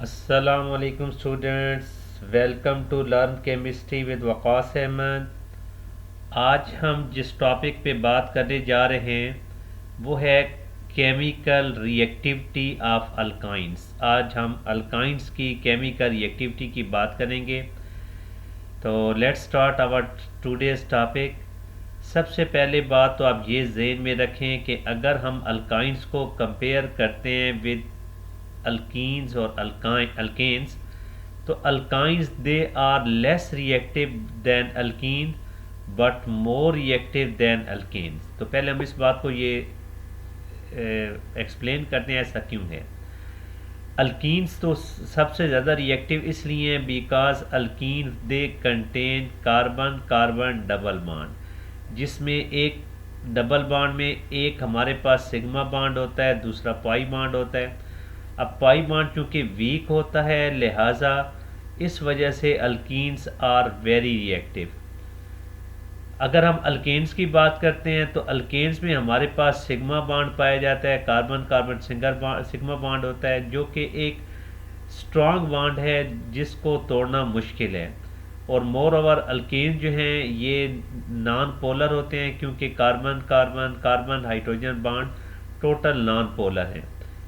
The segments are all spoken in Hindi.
अस्सलामुअलैकुम students, welcome to learn chemistry with Waqas Ahmed. आज हम जिस टॉपिक पे बात करने जा रहे हैं वो है केमिकल रिएक्टिविटी ऑफ अल्काइंस। आज हम अल्काइंस की केमिकल रिएक्टिविटी की बात करेंगे। तो let's start our today's topic. सबसे पहले बात तो आप ये ज़हन में रखें कि अगर हम अल्काइंस को कंपेयर करते हैं विद अल्कीन्स और अल्केन्स, तो alkynes they are less reactive than alkene but more reactive than alkanes. तो पहले हम इस बात को ये एक्सप्लेन करते हैं ऐसा क्यों है। अल्कीन्स तो सबसे ज़्यादा रिएक्टिव इसलिए हैं because alkenes they contain carbon carbon double bond, जिसमें एक डबल बॉन्ड में एक हमारे पास सिग्मा बॉन्ड होता है, दूसरा पाई बॉन्ड होता है। अब पाई बॉन्ड चूँकि वीक होता है, लिहाजा इस वजह से अल्कीन्स आर वेरी रिएक्टिव। अगर हम अल्केन्स की बात करते हैं तो अल्केन्स में हमारे पास सिग्मा बॉन्ड पाया जाता है, कार्बन कार्बन सिग्मा बॉन्ड होता है, जो कि एक स्ट्रॉन्ग बॉन्ड है जिसको तोड़ना मुश्किल है। और मोर ओवर अल्केन जो हैं ये नॉन पोलर होते हैं, क्योंकि carbon carbon carbon hydrogen bond total non polar हैं।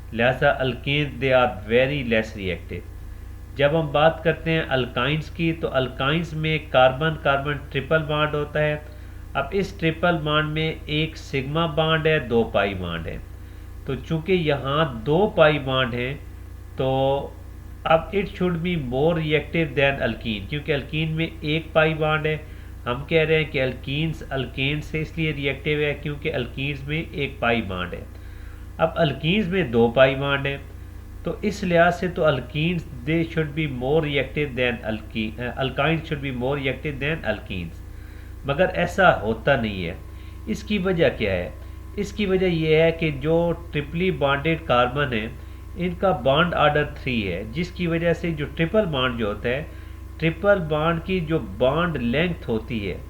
लिहाजा alkane they are very less reactive. जब हम बात करते हैं अल्काइंस की, तो अल्काइंस में कार्बन कार्बन ट्रिपल बॉन्ड होता है। अब इस ट्रिपल बॉन्ड में एक सिग्मा बॉन्ड है, दो पाई बॉन्ड है। तो चूंकि यहाँ दो पाई बॉन्ड हैं, तो अब it should be more reactive than alkene, क्योंकि अल्कीन में एक पाई बॉन्ड है। हम कह रहे हैं कि अल्कीन्स अल्केन से इसलिए रिएक्टिव है क्योंकि अल्कीन्स में एक पाई बॉन्ड है। अब अल्कीन्स में दो पाई बॉन्ड है, तो इस लिहाज से तो alkenes they should be more reactive than alkynes should be more reactive than alkenes, मगर ऐसा होता नहीं है। इसकी वजह क्या है? इसकी वजह यह है कि जो ट्रिपली बॉन्डेड कार्बन है इनका बॉन्ड ऑर्डर 3 है, जिसकी वजह से जो ट्रिपल बॉन्ड जो होता है, ट्रिपल बॉन्ड की जो बॉन्ड लेंथ होती है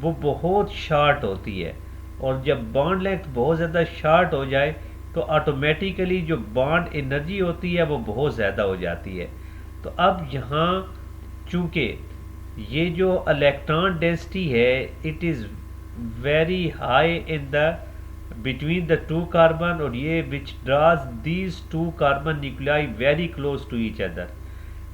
वो बहुत शार्ट होती है। और जब बॉन्ड लेंथ बहुत ज़्यादा शार्ट हो जाए तो ऑटोमेटिकली जो बॉन्ड एनर्जी होती है वो बहुत ज़्यादा हो जाती है। तो अब यहाँ चूँकि ये जो इलेक्ट्रॉन डेंसिटी है it is very high in the between the two carbon, और ये which draws these two carbon nuclei very close to each other,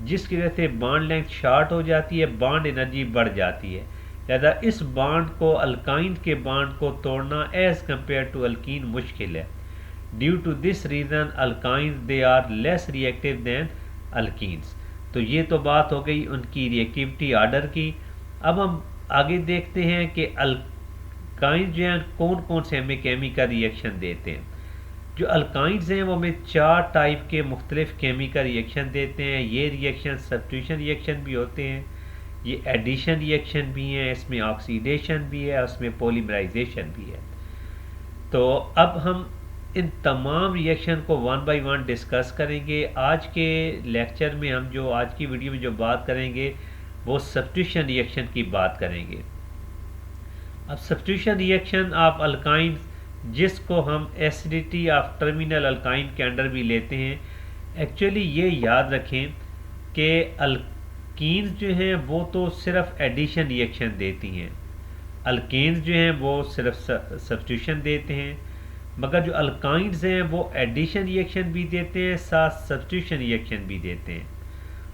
जिसकी वजह से बॉन्ड लेंथ शार्ट हो जाती है, बॉन्ड एनर्जी बढ़ जाती है। लिहाजा इस बॉन्ड को अल्काइन के बॉन्ड को तोड़ना एज कम्पेयर टू अल्कीन मुश्किल है। Due to this reason alkynes they are less reactive than alkenes. तो ये तो बात हो गई उनकी रिएक्टिविटी आर्डर की। अब हम आगे देखते हैं कि अल्काइंस जो हैं कौन कौन से हमें केमिकल रिएक्शन देते हैं। जो अल्काइंस हैं वो हमें 4 टाइप के मुख्तलिफ केमिकल रिएक्शन देते हैं। ये रिएक्शन सब्स्टिट्यूशन रिएक्शन भी होते हैं, ये एडिशन रिएक्शन भी हैं, इसमें ऑक्सीडेशन भी है, उसमें पॉलीमराइजेशन भी है। तो अब हम इन तमाम रिएक्शन को वन बाय वन डिस्कस करेंगे। आज के लेक्चर में हम जो आज की वीडियो में जो बात करेंगे वो सब्स्टिट्यूशन रिएक्शन की बात करेंगे। अब सब्स्टिट्यूशन रिएक्शन ऑफ अल्काइन, जिसको हम एसिडिटी ऑफ टर्मिनल अल्काइन के अंडर भी लेते हैं। एक्चुअली ये याद रखें कि अल्कीन्स जो हैं वो तो सिर्फ एडिशन रिएक्शन देती हैं, अल्केन्स जो हैं वो सिर्फ सब्स्टिट्यूशन देते हैं, मगर जो अल्काइंस हैं वो एडिशन रिएक्शन भी देते हैं, साथ सब्स्टिट्यूशन रिएक्शन भी देते हैं।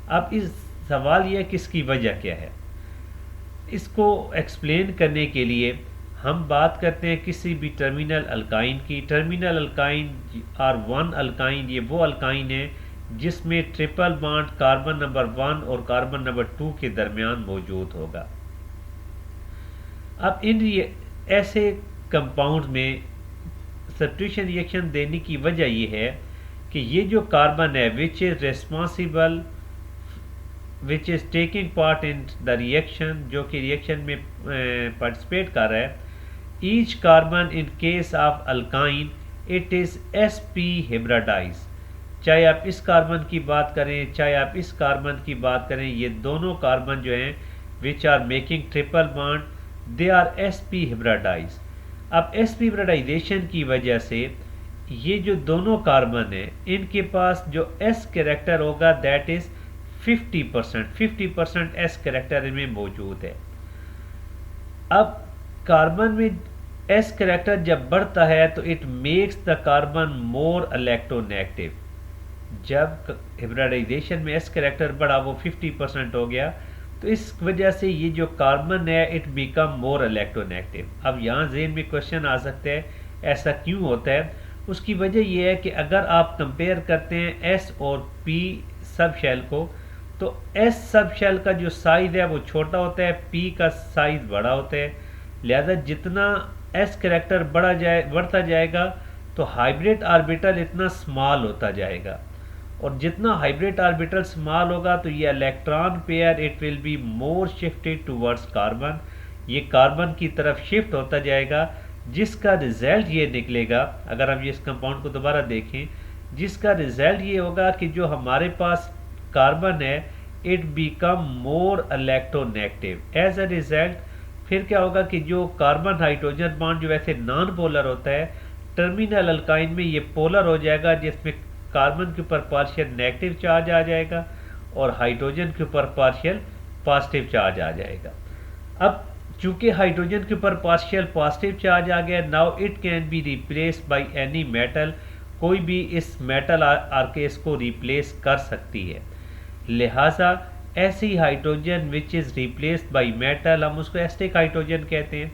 अब इस सवाल यह कि इसकी वजह क्या है, इसको एक्सप्लेन करने के लिए हम बात करते हैं किसी भी टर्मिनल अल्काइन की। टर्मिनल अल्काइन और वन अल्काइन, ये वो अल्काइन है जिसमें ट्रिपल बॉन्ड कार्बन नंबर 1 और कार्बन नंबर 2 के दरमियान मौजूद होगा। अब इन ऐसे कंपाउंड में सब्स्टिट्यूशन रिएक्शन देने की वजह यह है कि ये जो कार्बन है which is responsible which is taking part in the reaction, जो कि रिएक्शन में पार्टिसिपेट कर रहा है, each carbon in case of alkyne it is sp हिब्रिडाइज। चाहे आप इस कार्बन की बात करें चाहे आप इस कार्बन की बात करें, ये दोनों कार्बन जो हैं which are making triple bond they are sp hybridise. अब sp हिब्रिडाइजेशन की वजह से ये जो दोनों कार्बन है इनके पास जो एस कैरेक्टर होगा दैट इज 50% एस कैरेक्टर इनमें मौजूद है। अब कार्बन में एस कैरेक्टर जब बढ़ता है तो it makes the carbon more electronegative. जब हिब्रिडाइजेशन में एस कैरेक्टर बढ़ा वो 50% हो गया तो इस वजह से ये जो कार्बन है इट बिकम मोर इलेक्ट्रोनेगेटिव। अब यहाँ ज़हन में क्वेश्चन आ सकता है ऐसा क्यों होता है। उसकी वजह यह है कि अगर आप कंपेयर करते हैं एस और पी सब शेल को तो एस सब शेल का जो साइज़ है वो छोटा होता है, पी का साइज़ बड़ा होता है। लिहाजा जितना एस कैरेक्टर बढ़ता जाएगा तो हाइब्रिड ऑर्बिटल इतना स्मॉल होता जाएगा, और जितना हाइब्रिड ऑर्बिटल स्मॉल होगा तो ये electron pair it will be more shifted towards carbon, ये कार्बन की तरफ शिफ्ट होता जाएगा, जिसका रिजल्ट ये निकलेगा। अगर हम इस कंपाउंड को दोबारा देखें, जिसका रिजल्ट ये होगा कि जो हमारे पास कार्बन है it become more electronegative. As a result फिर क्या होगा कि जो कार्बन हाइड्रोजन बॉन्ड जो वैसे नॉन पोलर होता है, टर्मिनल अल्काइन में ये पोलर हो जाएगा, जिसमें कार्बन के ऊपर पार्शियल नेगेटिव चार्ज आ जाएगा और हाइड्रोजन के ऊपर पार्शियल पॉजिटिव चार्ज आ जाएगा। अब चूंकि हाइड्रोजन के ऊपर पार्शियल पॉजिटिव चार्ज आ गया, now it can be replaced by any metal, कोई भी इस मेटल आके इसको रिप्लेस कर सकती है। लिहाजा ऐसी hydrogen which is replaced by metal हम उसको एसिडिक हाइड्रोजन कहते हैं,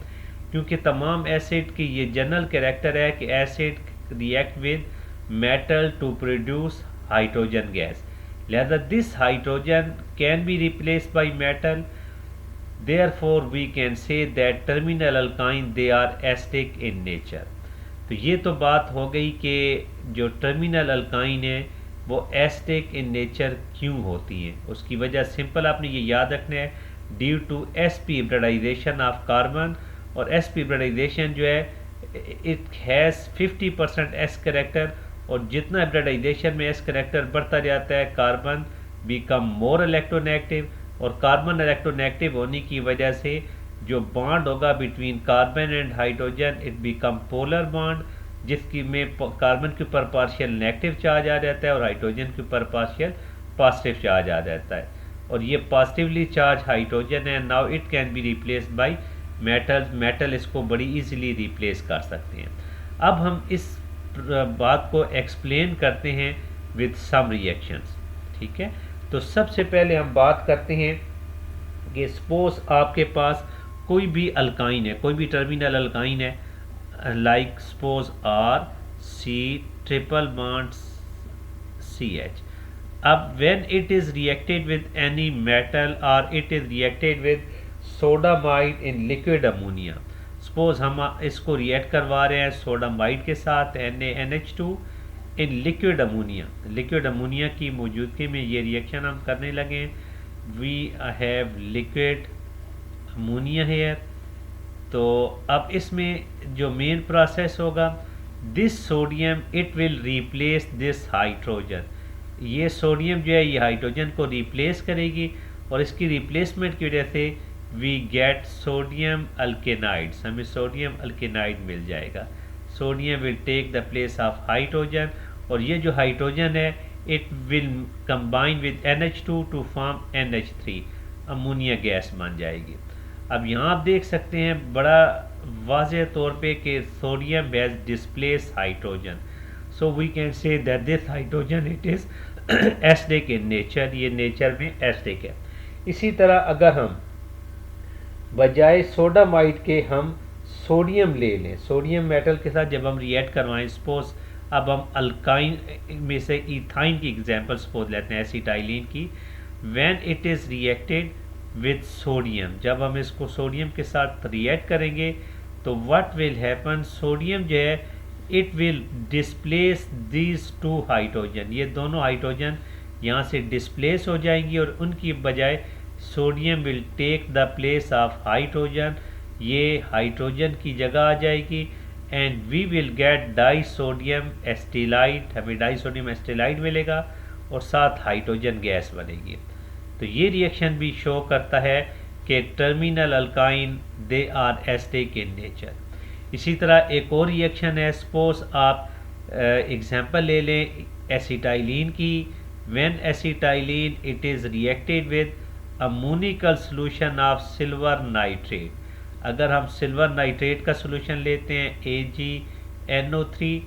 क्योंकि तमाम एसिड की ये जनरल कैरेक्टर है कि acid react with metal to produce hydrogen gas. Lihaza this hydrogen can be replaced by metal, therefore we can say that terminal alkyne they are acidic in nature. तो ये तो बात हो गई कि जो टर्मिनल अल्काइन है वो एसिडिक इन नेचर क्यों होती हैं। उसकी वजह सिंपल आपने ये याद रखना है, due to sp hybridisation of carbon, और sp हिब्रिडाइजेशन जो है इट हैज़ 50% एस कैरेक्टर, और जितना हिब्रिडाइजेशन में एस कैरेक्टर बढ़ता जाता है कार्बन बिकम मोर इलेक्ट्रोनेगेटिव, और कार्बन इलेक्ट्रोनेगेटिव होने की वजह से जो बॉन्ड होगा between carbon and hydrogen it become polar bond, जिसकी में कार्बन के ऊपर पार्शियल नेगेटिव चार्ज आ जाता है और हाइड्रोजन के ऊपर पार्शियल पॉजिटिव चार्ज आ जाता है, और ये पॉजिटिवली चार्ज हाइड्रोजन है। Now it can be replaced by metal इसको बड़ी इजीली रिप्लेस कर सकते हैं। अब हम इस बात को एक्सप्लेन करते हैं विद सम रिएक्शंस, ठीक है। तो सबसे पहले हम बात करते हैं कि सपोज आपके पास कोई भी अल्काइन है, कोई भी टर्मिनल अल्काइन है, like suppose R C triple bond CH। अब when it is reacted with any metal और it is reacted with sodamide in liquid ammonia, suppose हम इसको रिएक्ट करवा रहे हैं सोडामाइड के साथ NaNH2 in liquid ammonia, liquid ammonia की मौजूदगी में ये रिएक्शन हम करने लगे हैं। We have liquid ammonia here. तो अब इसमें जो मेन प्रोसेस होगा, this sodium it will replace this hydrogen, ये सोडियम जो है ये हाइड्रोजन को रिप्लेस करेगी, और इसकी रिप्लेसमेंट की वजह से वी गेट सोडियम अल्केनाइड्स, हमें सोडियम अल्केनाइड मिल जाएगा। Sodium will take the place of hydrogen, और ये जो हाइड्रोजन है it will combine with NH2 to form NH3, ammonia gas बन जाएगी। अब यहाँ आप देख सकते हैं बड़ा वाज़ेह तौर पे कि sodium has displace hydrogen, so we can say that this hydrogen it is acidic in nature, ये नेचर में एसिडिक है। इसी तरह अगर हम बजाय सोडामाइड के हम सोडियम ले लें, सोडियम मेटल के साथ जब हम रिएक्ट करवाएं, सपोज अब हम अल्काइन में से इथाइन की एग्जांपल सपोज लेते हैं, एसिटाइलिन की, when it is reacted with sodium, जब हम इसको सोडियम के साथ रिएक्ट करेंगे तो व्हाट विल हैपन, सोडियम जो है it will displace these two hydrogen, ये दोनों हाइड्रोजन यहाँ से डिस्प्लेस हो जाएंगी और उनकी बजाय sodium will take the place of hydrogen, ये हाइड्रोजन की जगह आ जाएगी, and we will get di sodium acetylide, हमें डाई सोडियम एस्टिलाइड मिलेगा और साथ हाइड्रोजन गैस बनेगी। तो ये रिएक्शन भी शो करता है कि terminal alkyne they are acidic in nature. इसी तरह एक और रिएक्शन है, सपोज आप एग्जांपल ले लें एसिटाइलिन की। When acetylene it is reacted with ammoniacal solution of silver nitrate, अगर हम सिल्वर नाइट्रेट का सॉल्यूशन लेते हैं AgNO3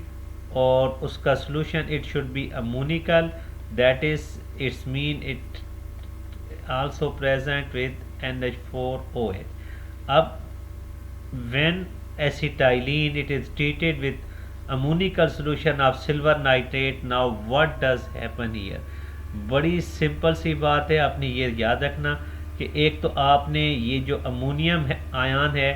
और उसका solution it should B ammoniacal, that is it's mean it also present with NH4OH। अब when acetylene it is treated with ammonical solution of silver nitrate, now what does happen here? बड़ी सिंपल सी बात है, आपने ये याद रखना कि एक तो आपने ये जो अमोनियम आयन है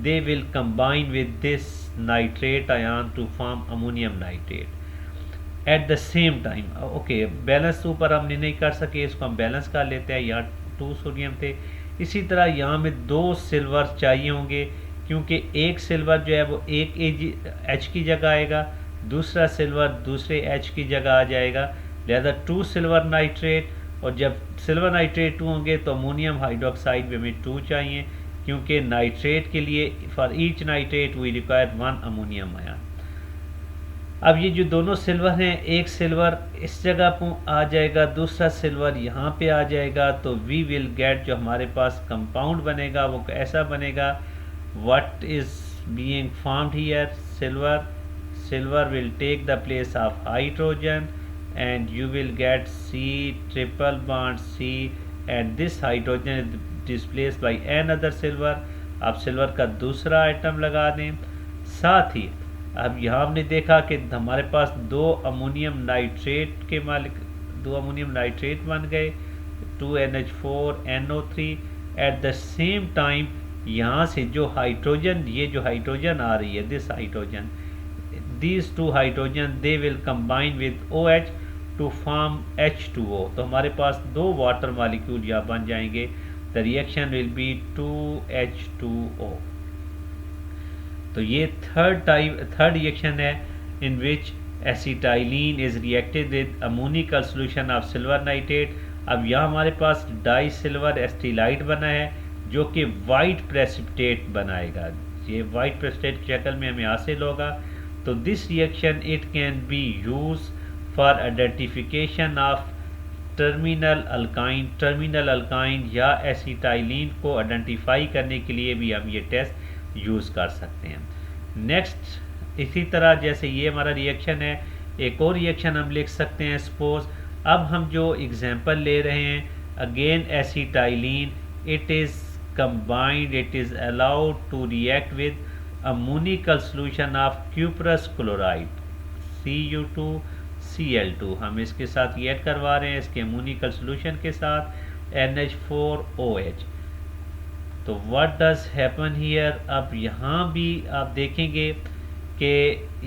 they will combine with this nitrate ion to form ammonium nitrate at the same time. Okay, balance ऊपर हमने नहीं कर सके, इसको हम बैलेंस कर लेते हैं। यहाँ 2 सोडियम थे, इसी तरह यहाँ में 2 सिल्वर चाहिए होंगे, क्योंकि एक सिल्वर जो है वो एक H की जगह आएगा, दूसरा सिल्वर दूसरे H की जगह आ जाएगा, लिहाजा 2 सिल्वर नाइट्रेट। और जब सिल्वर नाइट्रेट 2 होंगे तो अमोनियम हाइड्रोक्साइड भी हमें 2 चाहिए, क्योंकि नाइट्रेट के लिए for each nitrate we require 1 ammonium ion. अब ये जो दोनों सिल्वर हैं, एक सिल्वर इस जगह पर आ जाएगा, दूसरा सिल्वर यहाँ पे आ जाएगा, तो वी विल गेट जो हमारे पास कंपाउंड बनेगा वो ऐसा बनेगा। What is being formed here? Silver will take the place of hydrogen and you will get C triple bond C, and this hydrogen is displaced by another silver। आप सिल्वर का दूसरा आइटम लगा दें। साथ ही अब यहाँ हमने देखा कि हमारे पास 2 अमोनियम नाइट्रेट के मालिक 2 अमोनियम नाइट्रेट बन गए, 2NH4NO3। Eight the same time यहाँ से जो हाइड्रोजन, ये जो हाइड्रोजन आ रही है, this hydrogen, these 2 hydrogen they will combine with OH to form H2O। तो हमारे पास 2 वाटर मॉलिक्यूल यहाँ बन जाएंगे। The reaction will be 2H2O। तो ये थर्ड रिएक्शन है in which acetylene is reacted with ammoniacal solution of silver nitrate. अब यहाँ हमारे पास डाई सिल्वर एस्टिलाइट बना है जो कि वाइट प्रेसिपिटेट बनाएगा। ये वाइट प्रेसिपिटेट की शक्ल में हमें हासिल होगा। तो this reaction it can be use for identification of terminal alkyne या एसिटाइलिन को आइडेंटिफाई करने के लिए भी हम ये टेस्ट यूज़ कर सकते हैं। नेक्स्ट इसी तरह जैसे ये हमारा रिएक्शन है, एक और रिएक्शन हम लिख सकते हैं। सपोज अब हम जो एग्जांपल ले रहे हैं, again acetylene it is combined, it is allowed to react with ammonical solution of cuprous chloride Cu2Cl2। हम इसके साथ रिएक्ट करवा रहे हैं इसके अमोनिकल सॉल्यूशन के साथ NH4OH। तो व्हाट डज हैपन हियर? अब यहाँ भी आप देखेंगे कि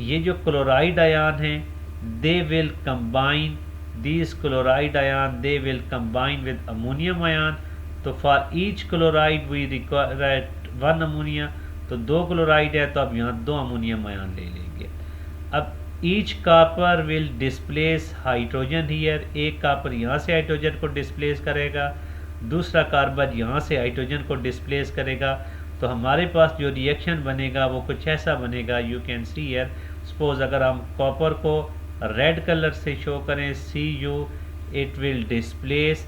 ये जो क्लोराइड आयन हैं they will combine, these chloride ion they will combine with ammonium ion. तो for each chloride we require 1 ammonia, तो 2 क्लोराइड है तो अब यहाँ 2 अमोनियम आयन ले लेंगे। अब each copper will displace hydrogen here, एक कॉपर यहाँ से हाइड्रोजन को डिस्प्लेस करेगा, दूसरा कार्बन यहाँ से हाइड्रोजन को डिस्प्लेस करेगा। तो हमारे पास जो रिएक्शन बनेगा वो कुछ ऐसा बनेगा। You can see here, suppose अगर हम कॉपर को रेड कलर से शो करें Cu, it will displace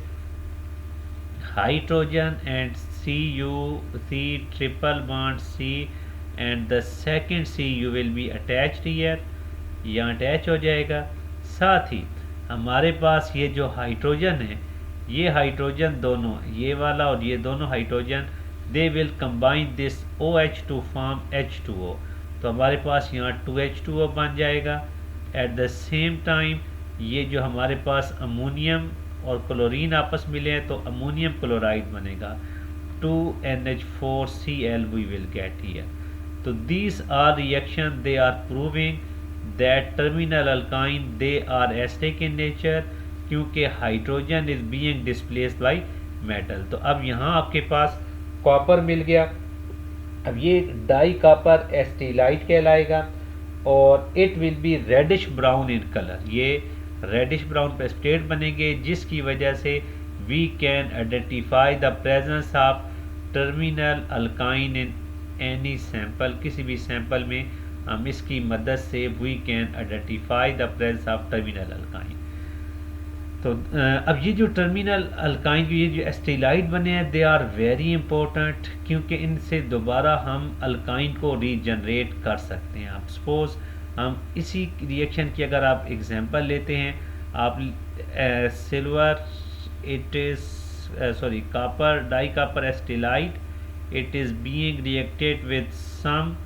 hydrogen and C triple bond C, and the second Cu will be attached here, यहाँ अटैच हो जाएगा। साथ ही हमारे पास ये जो हाइड्रोजन है, ये हाइड्रोजन दोनों, ये वाला और ये दोनों hydrogen they will combine this OH to form H2O। तो हमारे पास यहाँ 2H2O बन जाएगा। एट द सेम टाइम ये जो हमारे पास अमोनियम और क्लोरीन आपस मिले हैं तो अमोनियम क्लोराइड बनेगा, 2NH4Cl we will get here। तो these are reaction they are proving that terminal alkyne they are acidic in nature, क्योंकि hydrogen is being displaced by metal। तो अब यहाँ आपके पास कॉपर मिल गया। अब ये डाई कॉपर एस्टिलाइट कहलाएगा और it will be reddish brown in colour. ये रेडिश ब्राउन प्रेसिपिटेट बनेंगे जिसकी वजह से we can identify the presence of terminal alkyne in any sample. किसी भी सैंपल में हम इसकी मदद से we can identify the presence of terminal alkyne. तो अब ये जो टर्मिनल अल्काइन ये जो एस्टिलाइड बने हैं दे आर वेरी इंपॉर्टेंट, क्योंकि इनसे दोबारा हम अल्काइन को रीजनरेट कर सकते हैं। आप सपोज हम इसी रिएक्शन की अगर आप एग्जांपल लेते हैं, आप silver it is copper di copper acetylide, it is being reacted with some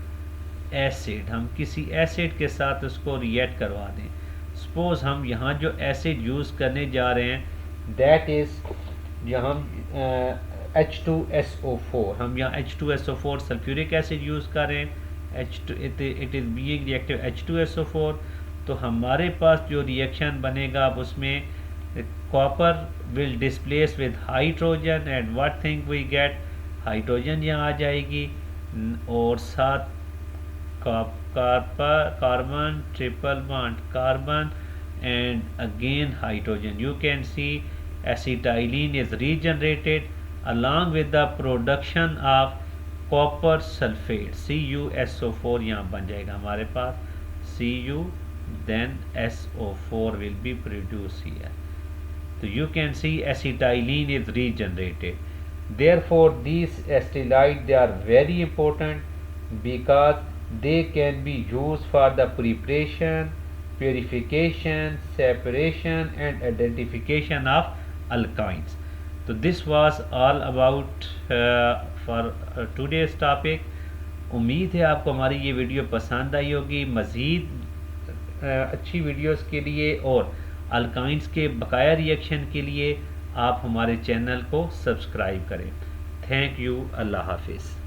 acid, हम किसी एसिड के साथ उसको रिएक्ट करवा दें। सपोज हम यहाँ जो एसिड यूज़ करने जा रहे हैं दैट इज़ जो हम H2SO4, हम यहाँ H2SO4 सल्फ्यूरिक एसिड यूज़ कर रहे हैं, it is being reactive H2SO4। तो हमारे पास जो रिएक्शन बनेगा अब उसमें copper will displace with hydrogen and what thing we get, hydrogen यहाँ आ जाएगी और साथ carbon triple bond carbon and again hydrogen. You can see acetylene is regenerated along with the production of copper sulfate, CuSO4 यहाँ बन जाएगा हमारे पास, Cu then SO4 will be produced here. So you can see acetylene is regenerated. Therefore these acetylide they are very important because they can be used for the preparation, purification, separation and identification of alkynes. So this was all about for today's topic. उम्मीद है आपको हमारी ये वीडियो पसंद आई होगी। मज़ीद अच्छी वीडियोस के लिए और अल्काइंस के बकाया रिएक्शन के लिए आप हमारे चैनल को सब्सक्राइब करें। थैंक यू, अल्लाह हाफिज़।